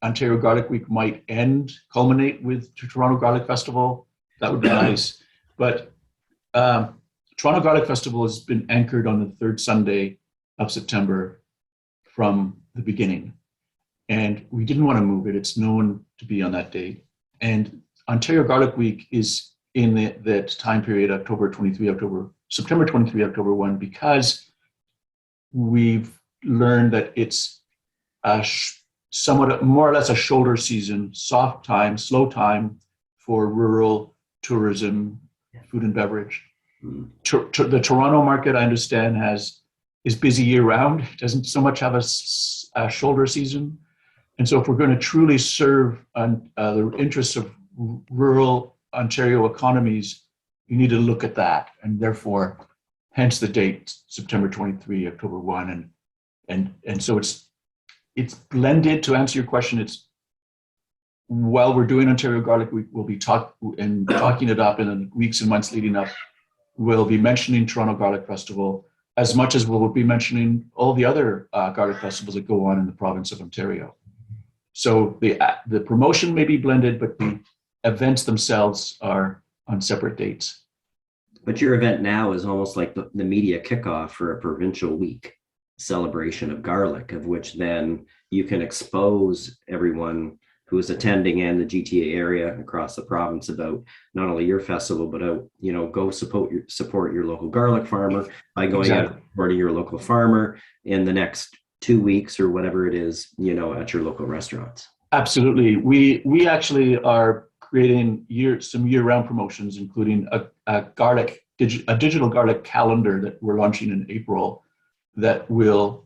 Ontario Garlic Week might culminate with Toronto Garlic Festival. That would be nice. But Toronto Garlic Festival has been anchored on the 3rd Sunday of September from the beginning. And we didn't want to move it. It's known to be on that date. And Ontario Garlic Week is in that time period, September 23, October 1, because we've learned that it's somewhat more or less a shoulder season, soft time, slow time for rural tourism, food and beverage. The Toronto market, I understand, is busy year round. It doesn't so much have a shoulder season. And so if we're going to truly serve the interests of rural Ontario economies, you need to look at that. And therefore, hence the date, September 23, October 1. And so it's blended. To answer your question, it's while we're doing Ontario Garlic, we will be talking it up in the weeks and months leading up. We'll be mentioning Toronto Garlic Festival as much as we'll be mentioning all the other garlic festivals that go on in the province of Ontario. So the promotion may be blended, but the events themselves are on separate dates. But your event now is almost like the media kickoff for a provincial week celebration of garlic, of which then you can expose everyone who is attending and the GTA area across the province about not only your festival, but go support your local garlic farmer by going out and supporting your local farmer in the next 2 weeks or whatever it is, at your local restaurants. Absolutely. We actually are creating some year-round promotions, including a digital garlic calendar that we're launching in April that will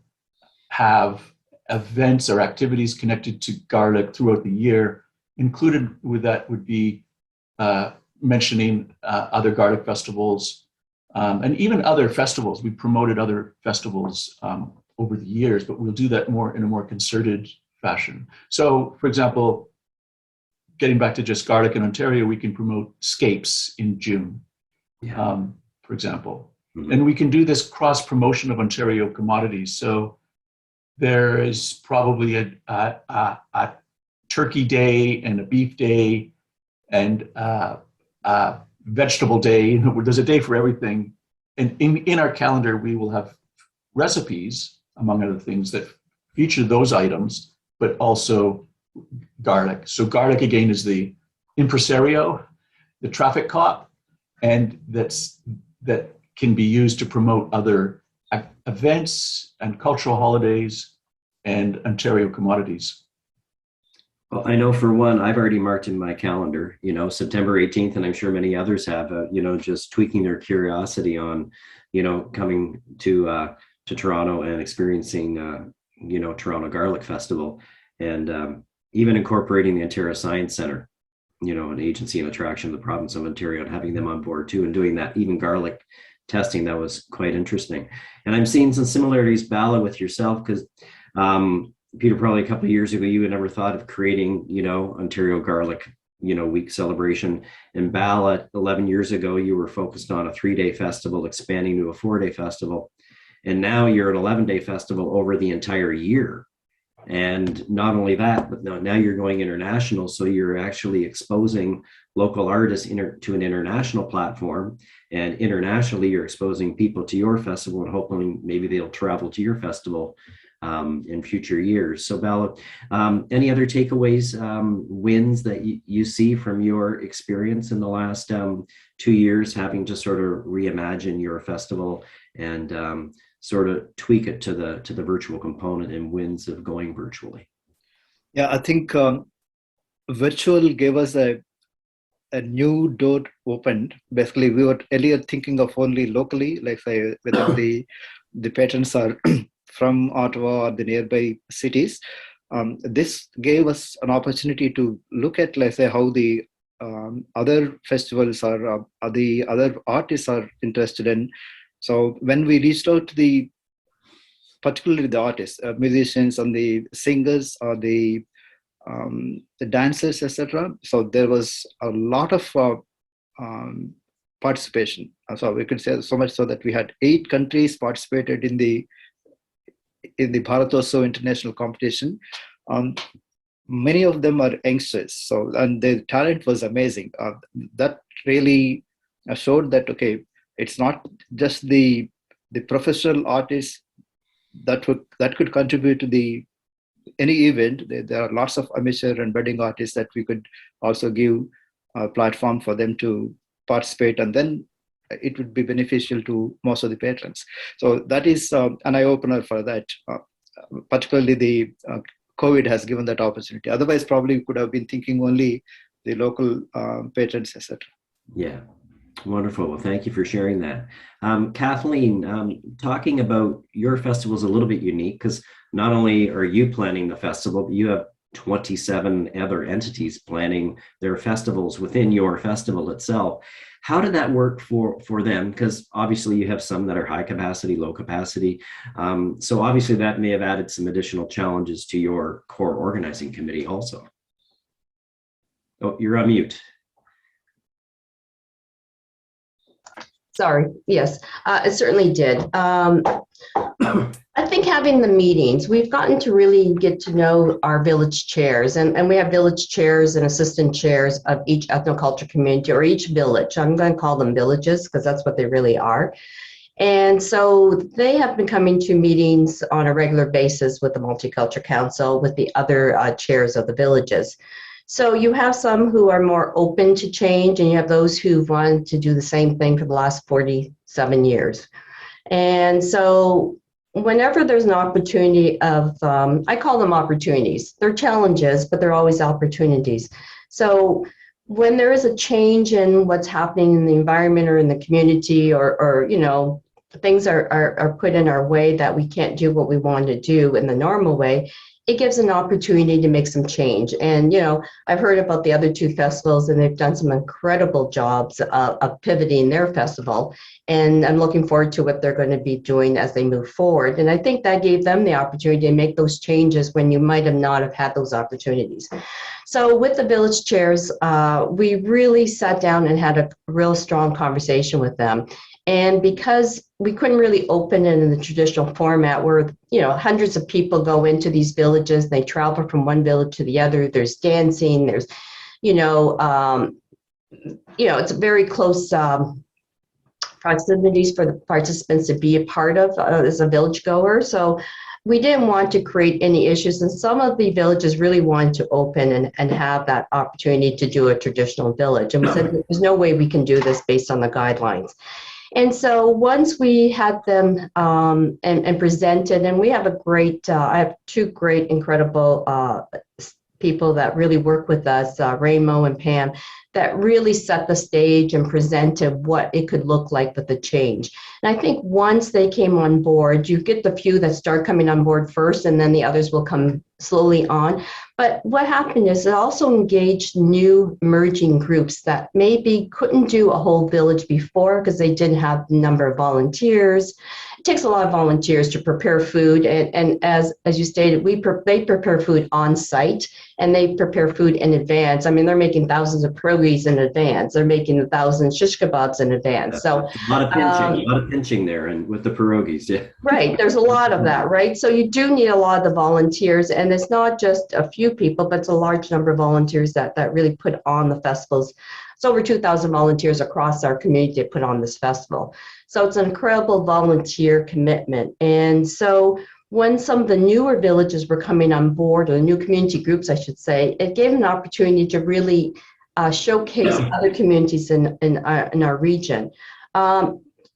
have events or activities connected to garlic throughout the year. Included with that would be mentioning other garlic festivals and even other festivals. We promoted other festivals over the years, but we'll do that in a more concerted fashion. So, for example, getting back to just garlic in Ontario, we can promote scapes in June, for example. Mm-hmm. And we can do this cross-promotion of Ontario commodities. So there is probably a turkey day and a beef day and a vegetable day. There's a day for everything. And in our calendar, we will have recipes, among other things, that feature those items, but also garlic. So garlic, again, is the impresario, the traffic cop, and that can be used to promote other events and cultural holidays and Ontario commodities. Well, I know for one, I've already marked in my calendar, September 18th, and I'm sure many others have, just tweaking their curiosity on, coming to Toronto and experiencing, Toronto Garlic Festival, and even incorporating the Ontario Science Centre, an agency and attraction of the province of Ontario, and having them on board too, and doing that, even garlic testing. That was quite interesting. And I'm seeing some similarities, Bala, with yourself, because Peter, probably a couple of years ago, you had never thought of creating, Ontario Garlic, week celebration. And Bala, 11 years ago, you were focused on a 3-day festival, expanding to a 4-day festival. And now you're an 11-day festival over the entire year. And not only that, but now you're going international. So you're actually exposing local artists to an international platform. And internationally, you're exposing people to your festival and hopefully maybe they'll travel to your festival in future years. So Bala, any other takeaways, wins that you see from your experience in the last 2 years, having to sort of reimagine your festival and sort of tweak it to the virtual component, and wins of going virtually? Yeah, I think virtual gave us a new door opened. Basically, we were earlier thinking of only locally, like say whether the patrons are from Ottawa or the nearby cities. This gave us an opportunity to look at, let's say, how the other festivals are, the other artists are interested in. So when we reached out to particularly the artists, musicians and the singers or the dancers, etc. So there was a lot of participation. So we could say so much so that we had 8 countries participated in the Bharatotsav international competition. Many of them are youngsters. So, and the talent was amazing. That really showed that, okay, it's not just the professional artists that could contribute to any event. There are lots of amateur and budding artists that we could also give a platform for them to participate, and then it would be beneficial to most of the patrons. So that is an eye-opener for that. Particularly the COVID has given that opportunity. Otherwise, probably we could have been thinking only the local patrons, etc. Yeah. Wonderful. Well, thank you for sharing that. Kathleen, talking about your festival is a little bit unique because not only are you planning the festival, but you have 27 other entities planning their festivals within your festival itself. How did that work for them? Because obviously you have some that are high capacity, low capacity. So obviously that may have added some additional challenges to your core organizing committee also. Oh, you're on mute. Sorry. Yes, it certainly did. I think having the meetings, we've gotten to really get to know our village chairs, and we have village chairs and assistant chairs of each ethnoculture community or each village. I'm going to call them villages because that's what they really are. And so they have been coming to meetings on a regular basis with the Multicultural Council, with the other chairs of the villages. So you have some who are more open to change, and you have those who've wanted to do the same thing for the last 47 years. And so whenever there's an opportunity of, I call them opportunities. They're challenges, but they're always opportunities. So when there is a change in what's happening in the environment or in the community, or you know, things are put in our way that we can't do what we want to do in the normal way, it gives an opportunity to make some change. And, you know, I've heard about the other two festivals, and they've done some incredible jobs of pivoting their festival. And I'm looking forward to what they're going to be doing as they move forward. And I think that gave them the opportunity to make those changes when you might have not have had those opportunities. So with the village chairs, we really sat down and had a real strong conversation with them. And because we couldn't really open it in the traditional format where, you know, hundreds of people go into these villages, they travel from one village to the other, there's dancing, there's, it's very close proximities for the participants to be a part of as a village goer. So we didn't want to create any issues, and some of the villages really wanted to open and have that opportunity to do a traditional village. And we said, there's no way we can do this based on the guidelines. And so once we had them and presented, and we have I have two great, incredible people that really work with us, Raymo and Pam, that really set the stage and presented what it could look like with the change. And I think once they came on board, you get the few that start coming on board first, and then the others will come slowly on. But what happened is it also engaged new emerging groups that maybe couldn't do a whole village before because they didn't have the number of volunteers. It takes a lot of volunteers to prepare food, and as you stated, they prepare food on site, and they prepare food in advance. I mean, they're making thousands of pierogies in advance. They're making 1,000 shish kebabs in advance. So a lot of pinching there, and with the pierogies, yeah. Right, there's a lot of that, right? So you do need a lot of the volunteers, and it's not just a few people, but it's a large number of volunteers that really put on the festivals. It's over 2,000 volunteers across our community that put on this festival. So it's an incredible volunteer commitment. And so when some of the newer villages were coming on board, or the new community groups, I should say, it gave an opportunity to really showcase other communities in our region.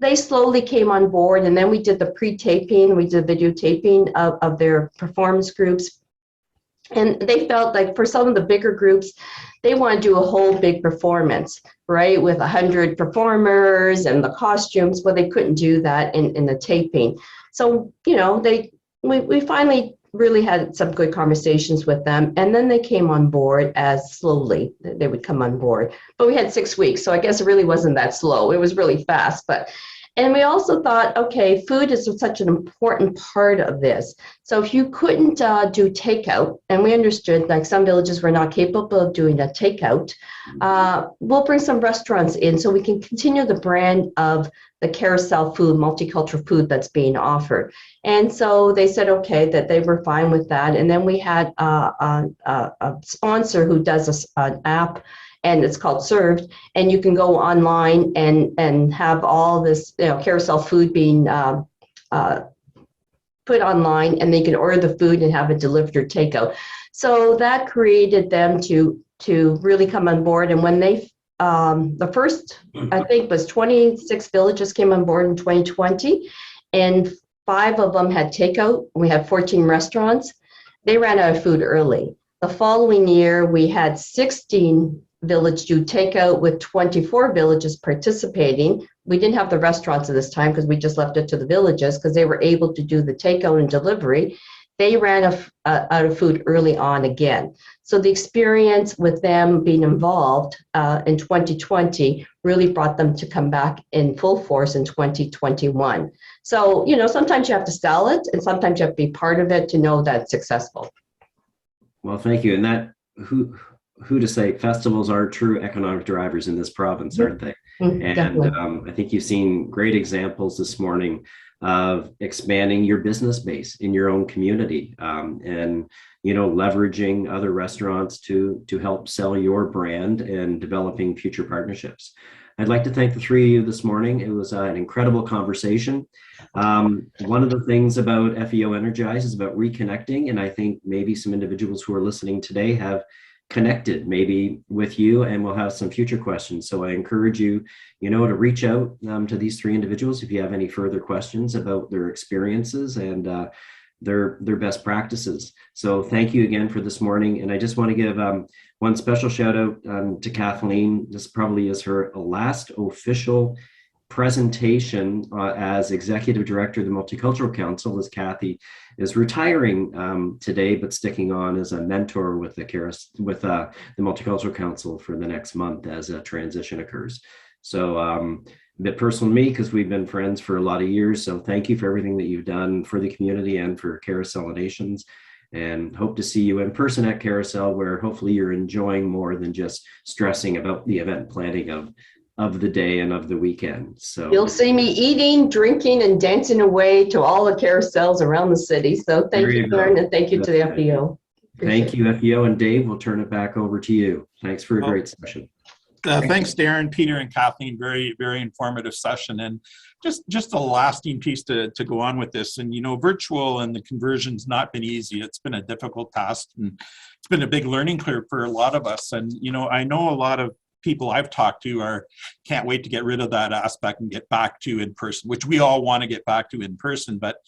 They slowly came on board, and then we did the pre-taping, we did video taping of their performance groups. And they felt like for some of the bigger groups, they want to do a whole big performance, right, with 100 performers and the costumes. Well, they couldn't do that in the taping. So, you know, we finally really had some good conversations with them, and then they came on board as slowly they would come on board. But we had 6 weeks, so I guess it really wasn't that slow. It was really fast. And we also thought, okay, food is such an important part of this. So if you couldn't do takeout, and we understood like some villages were not capable of doing a takeout, we'll bring some restaurants in so we can continue the brand of the Carrousel food, multicultural food that's being offered. And so they said, okay, that they were fine with that. And then we had a sponsor who does an app, and it's called Served, and you can go online and have all this, you know, Carrousel food being put online, and they can order the food and have it delivered or takeout. So that created them to really come on board. And when they the first, I think, was 26 villages came on board in 2020, and 5 of them had takeout. We had 14 restaurants. They ran out of food early. The following year, we had 16 village do takeout with 24 villages participating. We didn't have the restaurants at this time because we just left it to the villages because they were able to do the takeout and delivery. they ran out of food early on again. So the experience with them being involved in 2020 really brought them to come back in full force in 2021. So, you know, sometimes you have to sell it and sometimes you have to be part of it to know that it's successful. Well, thank you. And that, who to say, festivals are true economic drivers in this province, aren't they? And I think you've seen great examples this morning of expanding your business base in your own community, and, you know, leveraging other restaurants to help sell your brand and developing future partnerships. I'd like to thank the three of you this morning. It was an incredible conversation. One of the things about FEO Energize is about reconnecting, and I think maybe some individuals who are listening today have connected maybe with you, and we'll have some future questions. So I encourage you, you know, to reach out to these three individuals if you have any further questions about their experiences and their best practices. So thank you again for this morning. And I just want to give one special shout out to Kathleen. This probably is her last official presentation as Executive Director of the Multicultural Council, as Kathy is retiring today, but sticking on as a mentor with the Multicultural Council for the next month as a transition occurs. So a bit personal to me because we've been friends for a lot of years. So thank you for everything that you've done for the community and for Carrousel Nations, and hope to see you in person at Carrousel, where hopefully you're enjoying more than just stressing about the event planning of the day and of the weekend. So you'll see me eating, drinking, and dancing away to all the carousels around the city. So thank you, Darren, and thank you to the FEO. Thank you, FEO. And Dave, we'll turn it back over to you. Thanks for a great session. Thanks, Darren, Peter, and Kathleen. Very, very informative session, and just a lasting piece to go on with this. And, you know, virtual and the conversion's not been easy. It's been a difficult task, and it's been a big learning curve for a lot of us. And, you know, I know a lot of people I've talked to can't wait to get rid of that aspect and get back to in person, which we all want to get back to in person. But,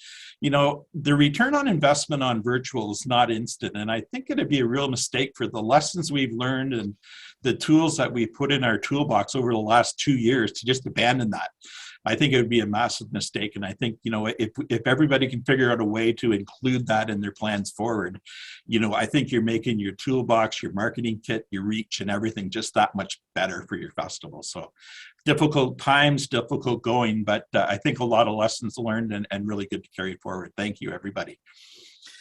you know, the return on investment on virtual is not instant. And I think it'd be a real mistake for the lessons we've learned and the tools that we put in our toolbox over the last 2 years to just abandon that. I think it would be a massive mistake. And I think, you know, if everybody can figure out a way to include that in their plans forward, you know, I think you're making your toolbox, your marketing kit, your reach, and everything just that much better for your festival. So difficult times, difficult going, but I think a lot of lessons learned and really good to carry forward. Thank you, everybody.